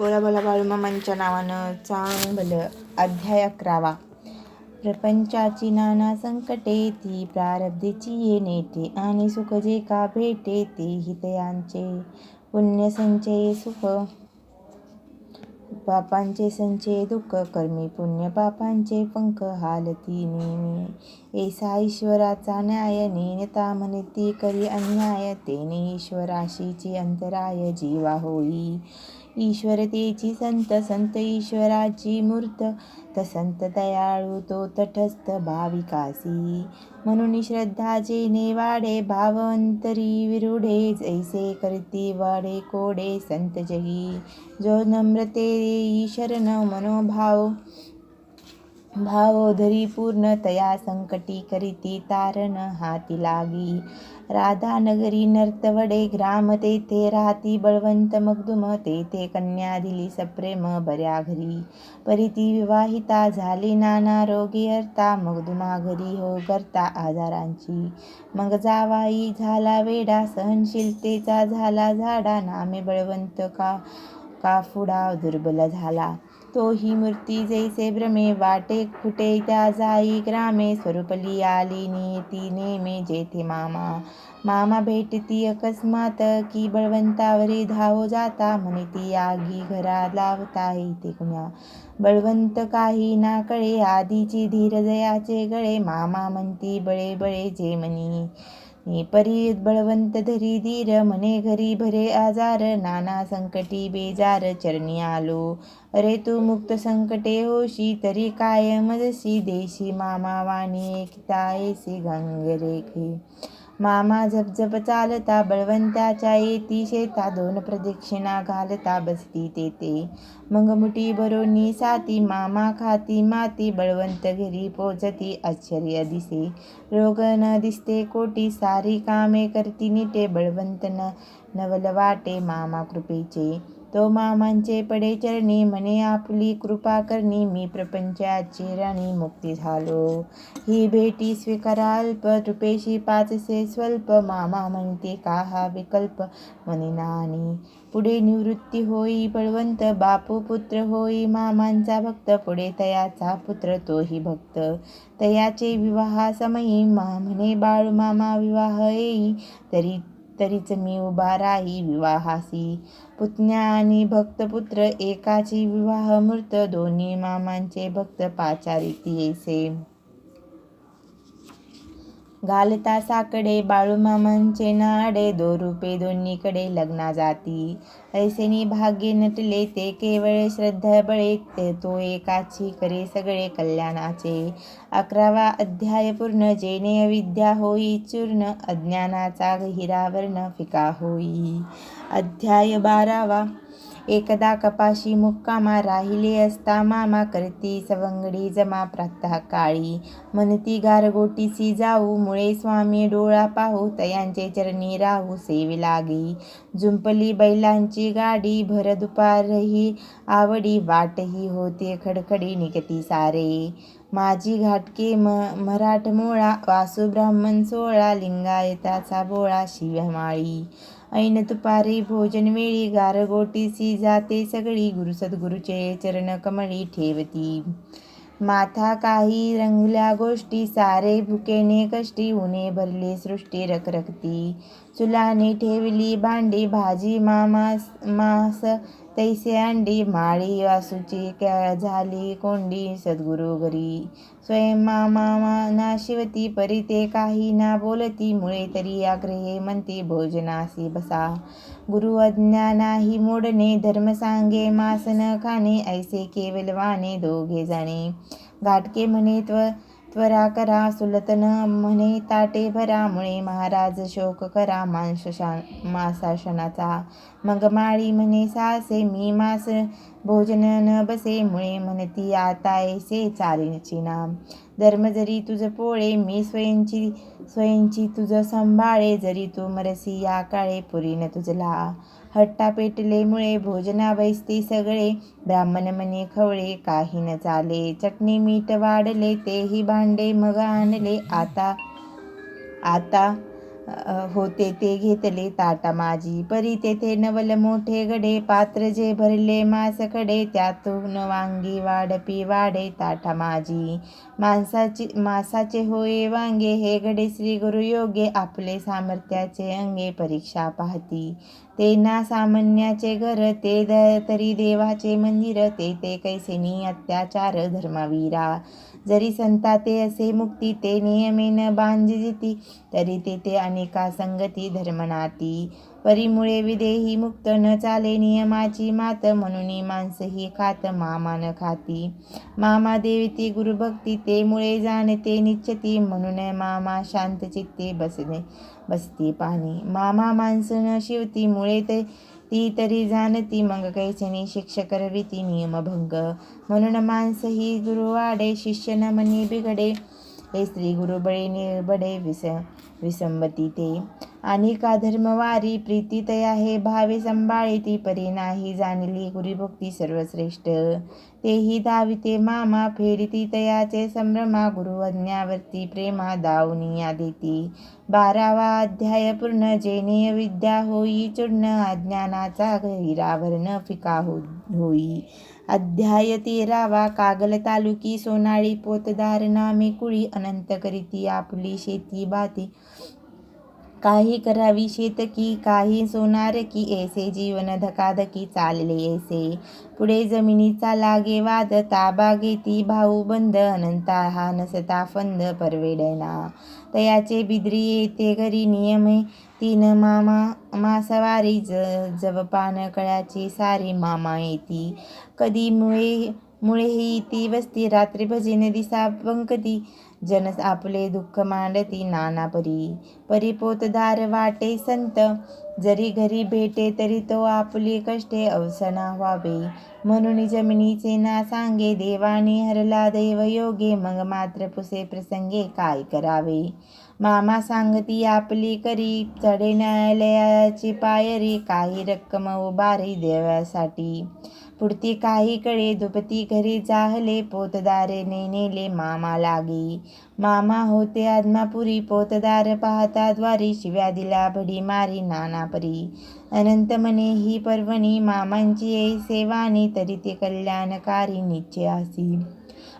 बोला बोला बाळूमामांच्या नावानं चांगलं. अध्याय 11. प्रपंचाची नाना संकटे ती प्रारब्धेची ये नेते आणि सुख जे का भेटे ते हितयांचे पुण्य संचये सुख पापांचे संचये दुःख कर्मी पुण्य पापांचे पंख हालती नेमी ऐसा ईश्वराचा न्याय नेनता म्हणती करी अन्याय तेने ईश्वराशीची अंतराय जीवा होई ईश्वरतेची संत संत ईश्वराची मूर्त तसंत दयाळू तो तटस्थ भाविकासी म्हणून श्रद्धा जेने वाढे भावंतरी विरुढे जैसे करती वाढे कोडे संत जगी जो नम्रते येई शरण मनोभाव भावोधरी पूर्ण तया संकटी करीती तारण हाती लागी राधानगरी नर्तवडे ग्राम तेथे राहती बळवंत मगदुम तेथे कन्या दिली सप्रेम बऱ्या घरी परिती विवाहिता झाली नाना रोगी हरता मगदुमा घरी हो करता आजारांची मग जावाई झाला वेडा सहनशीलतेचा झाला झाडा नामे बळवंत का फुडा दुर्बल झाला तोही मूर्ती जैसे भ्रमे वाटे फुटे त्या जाई ग्रामे स्वरूपली आली नियती नेमे जेथे मामा भेटती अकस्मात की बळवंतावरी धावो जाता म्हणती आगी घरा लावता इथे कुण्या बळवंत काही ना कळे आधीची धीर जयाचे गळे मामा म्हणती बळे बळे जे मनी परी बळवंत धरी धीर म्हणे घरी भरे आजार नाना संकटी बेजार चरणी आलो अरे तू मुक्त संकटे होशी तरी काय मजसी देशी मामा वाणी एकता ऐसे गंगरेखे मामा झपझप चालता बळवंताच्या येती शेता दोन प्रदक्षिणा घालता बसती तेथे मग मुठी भरोनी साती मामा खाती माती बळवंत घरी पोचती आश्चर्य दिसे रोग न दिसते कोटी सारी कामे करती नीटे बळवंत नवल वाटे मामा कृपेचे तो मामांचे पडे चरणी म्हणे आपली कृपा करणी मी प्रपंचाची राणी मुक्ती झालो ही भेटी स्वीकारा अल्प कृपेशी पाचसे स्वल्प मामा म्हणते का हा विकल्प म्हणे नानी पुढे निवृत्ती होई बळवंत बापू पुत्र होई मामांचा भक्त पुढे तयाचा पुत्र तोही भक्त तयाचे विवाहा समयी म्हणे बाळू मामा विवाह येई तरीच मी उभा राही विवाहासी पुतण्या आणि भक्तपुत्र एकाची विवाह मूर्त दोन्ही मामांचे भक्त पाचारिती ऐसे घालता साकडे बाळूमामांचे नाडे दो रूपे दोन्हीकडे लग्ना जाती ऐसेनी भाग्य नटले ते केवळ श्रद्धा बळे तो एकाची करे सगळे कल्याणाचे 11वा अध्याय पूर्ण जेणे अविद्या होई चूर्ण अज्ञानाचा हिरावर्ण फिका होई अध्याय 12वा एकदा कपाशी मुक्कामा राहिले असता मामा करती सवंगडी जमा प्रातः काळी म्हणती गारगोटीसी जाऊ मुळे स्वामी डोळा पाहू तयांचे चरणी राहू सेवी लागी जुंपली बैलांची गाडी भर दुपारही आवडी वाटही होते खडखडी निकती सारे माझी घाटके मराठमोळा वासू ब्राह्मण सोळा लिंगायताचा बोळा शिवमाळी ऐन दुपारी भोजनवेळी गारगोटीसी जाते सगळी गुरु सद्गुरूचे चरण कमळी ठेवती माथा काही रंगल्या गोष्टी सारे भुकेने कष्टी उने भरले सृष्टी रखरखती चुलाने ठेवली भांडी भाजी मास तैसे अंडी माळी वासूची झाली कोंडी सद्गुरु घरी स्वयं मामा ना शिवती परी ते काही ना बोलती मुळे तरी आग्रहे म्हणते भोजनासी बसा गुरु आज्ञा नाही मोडणे धर्म सांगे मास न खाणे ऐसे केवलवाने दोघे जाणे घाटके म्हणे त्वरा करा सुलतन म्हणे ताटे भरा मुळे महाराज शोक करा मासाशनाचा मग माळी म्हणे सासे मी मास भोजन न बसे मुळे म्हणती आता ऐसे चालीची नाम धर्म जरी तुझ पोळे मी स्वयंची तुझ संभाळे जरी तू मरसी या काळे पुरीन तुझला हट्टा पेटले मुळे भोजना बैसती सगळे ब्राह्मण म्हणे खवळे काही न चाले चटणी मीठ वाढले तेही भांडे मग आणले आता होते ते घेतले ताटा माझी. परी तेथे नवल मोठे गडे, पात्र जे भरले मासकडे, त्यातून वांगी वाढपी वाढे ताटा माझी. मासाचे होय वांगे, हे गडे श्री गुरु योगे, आपले सामर्थ्याचे अंगे परीक्षा पाहती. ते ना सामान्याचे घर, ते तरी देवाचे मंदिर, ते कैसेनी अत्याचार धर्मवीरा. जरी संता ते असे मुक्ती, ते नियमेन बांधिती, तरी ते अनेका संगती धर्मनाती. परीमुळे विदेही मुक्त, न चाले नियमाची मात, म्हणून मांसही खात मामा न खाती. मामा देवती गुरुभक्ती, ते मुळे जाणते निश्चिती, म्हणून मामा शांत चित्ते बसती पाणी. मामा मांस न शिवती, मुळे ती तरी जाणती, मग कैसनी शिक्षक करविती नियमभंग. म्हणून मांस ही गुरु वाडे, शिष्य न मनी बिघडे, हे श्री गुरु बळे निबडे विसंबती ते. आणि का धर्मवारी प्रीती तया, हे भावे संभाळिती, परी नाही जाणली गुरुभक्ती सर्वश्रेष्ठ. तेही धाविते मामा, फेडिती तयाचे संभ्रमा, गुरु अज्ञावर्ती प्रेमा दावनिया देती. 12वा अध्याय पूर्ण, जेणे विद्या होई चूर्ण, अज्ञानाचा गहिरावर्ण फिका होई. अध्याय 13वा, कागल तालुकी सोनाळी, पोतदार नामे कुळी, अनंत करीती आपुली शेती बाती. काही करावी शेतकी, काही सोनारकी, ऐसे जीवन धकाधकी चालले ऐसे. पुढे जमिनीचा लागे वाद, ताबा घेती भाऊ बंद, अनंता हा नसता फंद परवेडना. तयाचे बिद्री येते घरी, नियमे 3 मासवारी, जवपान कळ्याची सारी मामा येती. कधी मुळे ही ती वस्ती, रात्री भजन दिसा पंक्ती, जन आपले दुःख मांडती नाना परी. परी पोतदार वाटे संत, जरी घरी भेटे तरी तो आपली कष्टे अवसना व्हावे. म्हणून जमिनीचे ना सांगे, देवाने हरला दैवयोगे, मग मात्र पुसे प्रसंगे काय करावे. मामा सांगती आपली करी, चढे न्यायालयाची पायरी, काही रक्कम उभारी देवासाठी. पुढती काही कळे दुपती घरी जाहले, पोतदारे नेले मामा लागी. मामा होते आदमापुरी, पोतदार पाहता द्वारी, शिव्या दिल्या भडी मारी नाना परी. अनंत म्हणे ही पर्वणी, मामांची येई सेवानी, तरी ते कल्याणकारी निश्चयासी.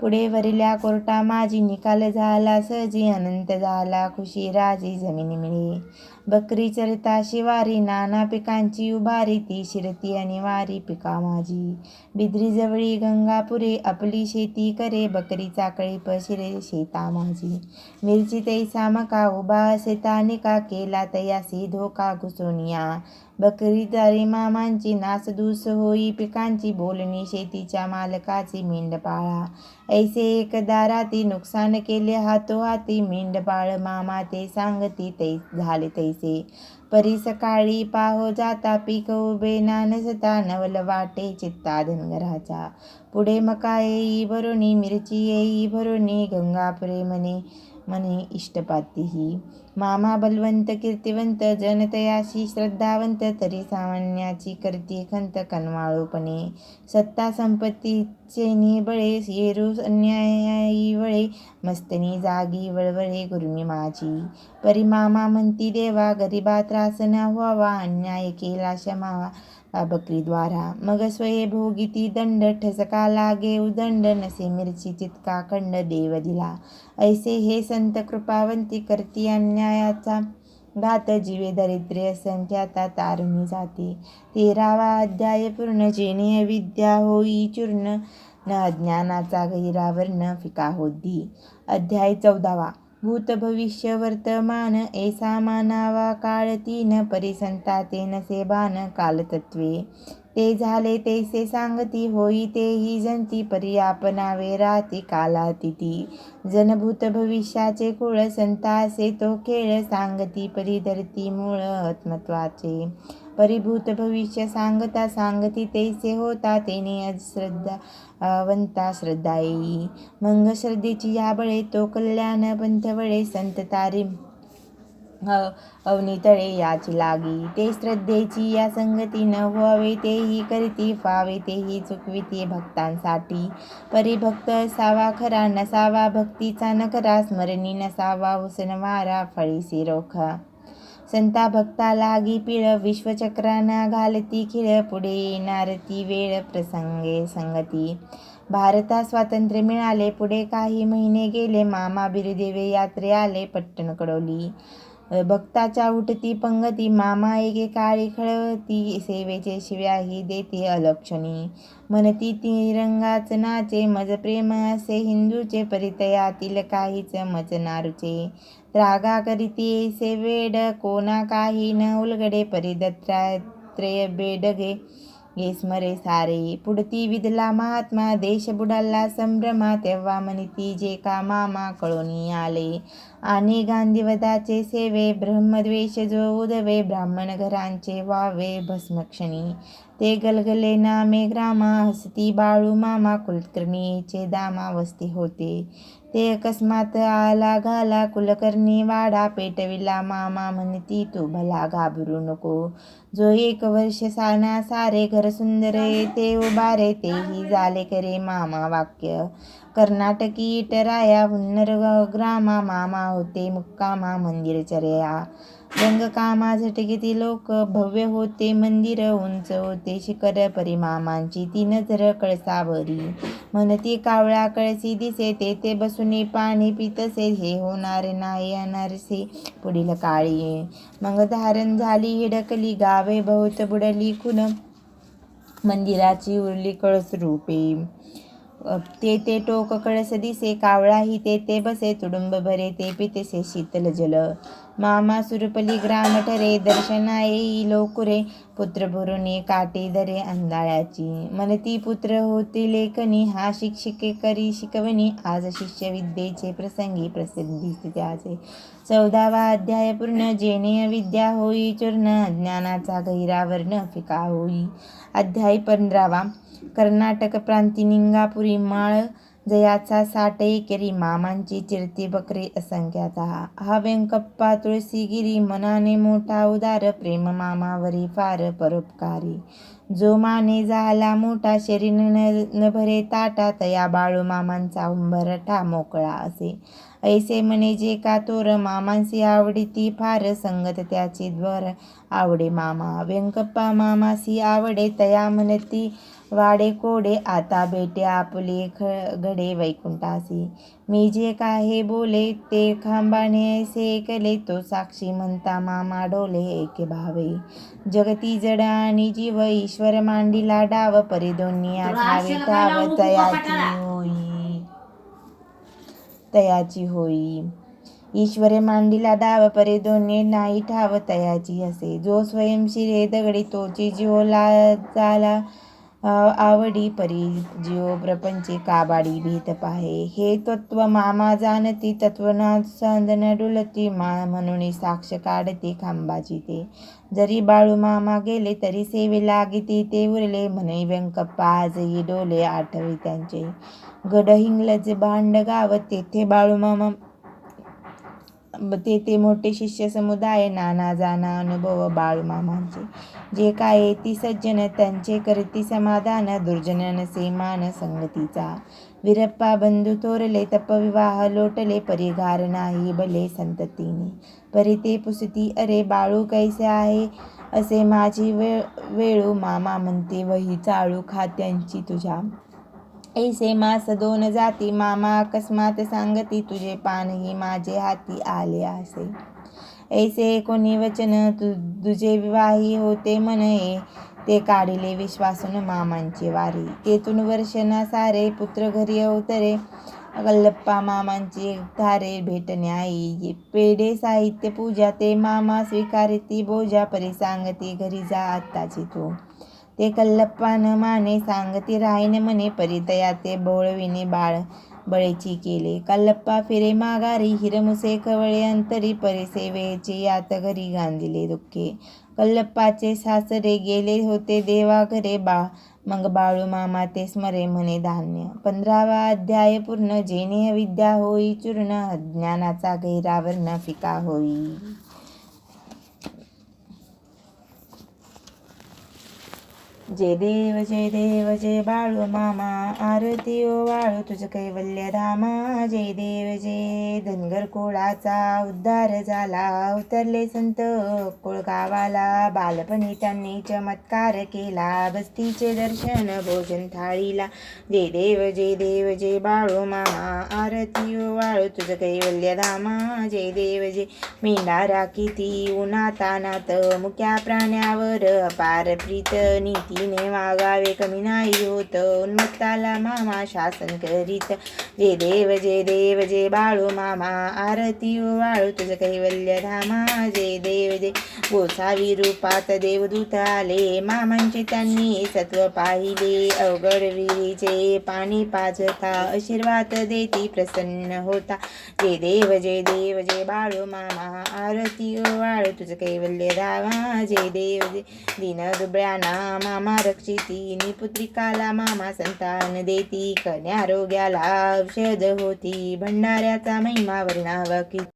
पुढे वरल्या कोर्टा माझी, निकाल झाला सहजी, अनंत झाला खुशी राजी, जमीन मिळे. बकरी चरता शिवारी, नाना पिकांची उभारी, ती शिरती अनिवारी पिका माझी. बिद्री जवळी गंगापुरे, आपली शेती करे, बकरीचा कळीप शिरे शेता माझी. मिरची तैसा मका, उभा असे तानिका, केला तयासी धोका घुसोनिया. बकरीदारी मामांची, नासधूस होई पिकांची, बोलणी शेतीच्या मालकाची, मेंढपाळा. ऐसे एक दाराती, नुकसान केले हातोहाती, मेंढपाळ मामा ते सांगती, झाले तैसे. परी सकाळी पाहो जाता, पीक उभे ना नसता, नवल वाटे चित्ता धनगराचा. पुढे मका येई भरोणी, मिरची येई भरोणी, गंगापुरे म्हणे इष्टपातीही. मामा बलवंत कीर्तिवंत, जनतयाशी श्रद्धावंत, तरी सामान्याची करती खंत कनवाळूपणे. सत्ता संपत्तीचे निबळे, येरू अन्यायी वळे, मस्तनी जागी वळवळे गुरुनी माझी. परी मामा म्हणती देवा, गरिबा त्रास न व्हावा, अन्याय केला क्षमावा बकरीद्वारा. मग स्वये भोगिती दंड, ठसका लागे उदंड, नसे मिरची तितका खंड देव दिला. ऐसे हे संत कृपावंती, करती अन्यायाचा घात, जीवे दरिद्रे असंख्याता तारुणी जाते. 13वा अध्याय पूर्ण, जेणे विद्या होई चूर्ण, न अज्ञानाचा गहिरावर्ण फिका होती. अध्याय 14वा, भूत भविष्य वर्तमान, ऐसा मानावा काळ 3, परिसंता ते नसे भान कालतत्वे. ते झाले तैसे सांगती, होई तेही जंती, परी आपणावे राती कालातीती. जनभूत भविष्याचे कुळ, संता असे तो खेळ, सांगती परी धरती मूळ आत्मत्वाचे. परिभूत भविष्य सांगता, सांगती तैसे होता, तेने अश्रद्धावंता श्रद्धा येई. मग श्रद्धेची या बळे, तो कल्याण पंथ वळे, संत तारी अवनीतळे याची लागी. ते श्रद्धेची या संगती, न व्हावे तेही करती, फावे तेही चुकविते भक्तांसाठी. परिभक्त असावा खरा, नसावा भक्तीचा नखरा, स्मरणी नसावा उसनवारा, फळीसी रोखा. संता भक्ता लागी पिळ विश्वचक्रांना घालती खिळ पुढे येणार ती वेळ प्रसंगे संगती. भारता स्वातंत्र्य मिळाले पुढे काही महिने गेले मामा बिरदेवे यात्रे आले पट्टण कडोली. भक्ताच्या उठती पंगती मामा एकेकाळी खळवती सेवेचे शिव्याही देते अलक्षणी. म्हणती तिरंगाच नाचे मज प्रेम असे हिंदूचे परितयातील काहीच मज नारूचे. त्रागा करीती ऐसे वेड कोणा काही न उलगडे परिदत्तात्रेय बेडगे हे स्मरे सारे. पुढती विधला महात्मा देश बुडाला संभ्रमा तेव्हा म्हणती जे का मामा कळोनी आले. आणि गांधीवधाचे सेवे ब्रह्मद्वेष जो उदवे ब्राह्मण घरांचे व्हावे भस्मक्षणी. ते गलगले नामे ग्रामा हसती बाळू मामा कुलकर्णीचे दामा वस्ती होते. ते अकस्मात आला घाला कुलकर्णी वाडा पेटविला मामा म्हणती तू भला घाबरू नको. जो 1 वर्ष साना सारे घर सुंदर ते उभारे तेही झाले करे मामा वाक्य. कर्नाटकी इटराया हुन्नर ग्रामा मामा होते मुक्कामा मंदिरचर्या. रंगकामा झटकीती लोक भव्य होते मंदिर उंच होते शिखर परिमामांची ती नजर कळसावरी. म्हणती कावळा कळसी दिसे तेथे बसून पाणी पितसे हे होणार नाही अनारसे पुढील काळी. मग धारण झाली हिडकली गावे बहुत बुडली खुन मंदिराची उरली कळस रूपे. ते टोक कळस दिसे कावळाही ते बसे तुडुंब भरे ते पितेसे शीतल जल. मामा सुरपली ग्राम ठरे दर्शना येई लोकुरे पुत्र भरुणी काठी धरे अंधाळ्याची. म्हणती पुत्र होती लेखनी हा शिक्षके करी शिकवणी आज शिष्य विद्येचे प्रसंगी प्रसिद्धी त्याचे. 14वा अध्याय पूर्ण जेणे विद्या होई चूर्ण ज्ञानाचा गहिरा वर्ण फिका होई. अध्याय 15वा कर्नाटक प्रांती निंगापुरी माळ जयाचा 60 एकेरी मामांची चिरती बकरी असंख्याता. हा व्यंकप्पा तुळशीगिरी मनाने मोठा उदार प्रेम मामावरी फार परोपकारी. जो माने झाला मोठा शरीर न भरे ताटा तया बाळू मामांचा उंबरठा मोकळा असे. ऐसे म्हणे जे का तोर मामांसी आवडीती फार संगत त्याची द्वार आवडे मामा. व्यंकप्पा मामासी आवडे तया म्हणती वाडे कोडे आता भेटे आपले घडे वैकुंठासी. मी जे काही बोले ते खांबाने ऐसे ऐकले तो साक्षी म्हणता मामा डोले एके भावे. जगती जड आणि जीव ईश्वर मांडिला डाव परी दोन्ही आठावे ठाव तयाची होई. ईश्वरे मांडिला डाव परे दोन्ही नाही ठाव तयाची असे. जो स्वयंशिरे दगडी तोची जीव झाला आवडी परी जीव प्रपंची काबाडी भीत पाहे. हे तत्व मामा जाणती तत्वनाथ सांदन डुलती म्हणून साक्ष काढते खांबाची ते. जरी बाळू मामा गेले तरी सेवे लागिती ते उरले म्हणे व्यंकप्पा आजही डोले आठवे त्यांचे. गड हिंगलज भांड गाव तेथे बाळू मामा तेथे मोठे शिष्य समुदाय नाना जाना अनुभव बाळू मामांचे. जे काय ती सज्जन त्यांचे करती समाधान दुर्जन नसे मान संगतीचा. वीरप्पा बंधू थोरले तपविवाह लोटले परिघार नाही भले संततीने. परी ते पुसती अरे बाळू कैसे आहे असे माझी वेळू मामा म्हणते वही चाळू खात्यांची तुझ्या. ऐसे मास 2 जाती मामा अकस्मात सांगती तुझे पानही माझे हाती आले असे. ऐसे कोणी वचन तुझे विवाही होते म्हणे ते काढिले विश्वासून मामांची वारी. तेथून वर्षना सारे पुत्र घरी अवतरे कल्लप्पा मामांची धारे भेटण्याई. पेढे साहित्य पूजा ते मामा स्वीकारिती बोजा परी सांगती घरी जा आत्ताची तू. ते कल्लप्पा न माने सांगती राहीन म्हणे परितया ते बोळविणे बाळ बळेची केले. कल्लप्पा फिरे माघारी हिरमुसे कवळे अंतरी परिसेवेची यात घरी गांधिले दुःखे. कल्लप्पाचे सासरे गेले होते देवा घरे मग बाळू मामा ते स्मरे म्हणे धान्य. 15वा अध्याय पूर्ण जेणे विद्या होई चूर्ण ज्ञानाचा गहिरा वर्ण फिका होई. जय देव जय बाळू मामा, आरती ओ वाळू तुझ कैवल्य धामा. जय देव जय धनगर कुळाचा उद्धार झाला, उतरले संत कुळ गावाला. बालपणी त्यांनी चमत्कार केला, बस्तीचे दर्शन भोजन थाळीला. जय देव जय बाळू मामा, आरती ओ वाळू तुझ कैवल्य धामा. जय देव जय मेंढारा किती उन्हातानात, मुक्या प्राण्यावर अपार प्रीत. नीतीने वागावे कमी नाही होत, उन्मत्ताला मामा शासन करीत. जय देव जय बाळू मामा, आरती ओ वाळू तुझ कैवल्य धामा. जय देव जय गोसावी रूपात देवदूत आले, मामांचे त्यांनी सत्व पाहिले. अवघड विहिरीचे पाणी पाजता, आशीर्वाद देती प्रसन्न होता. जय देव जय बाळू मामा, आरती ओ वाळू तुझ कैवल्य धामा. जय देव जय दीन दुबळ्यांना मामा रक्षिती, निपुत्रिकाला मामा संतान देती. कन्या रोग्याला औषध होती, भंडाऱ्याचा महिमा वर्णावा किती.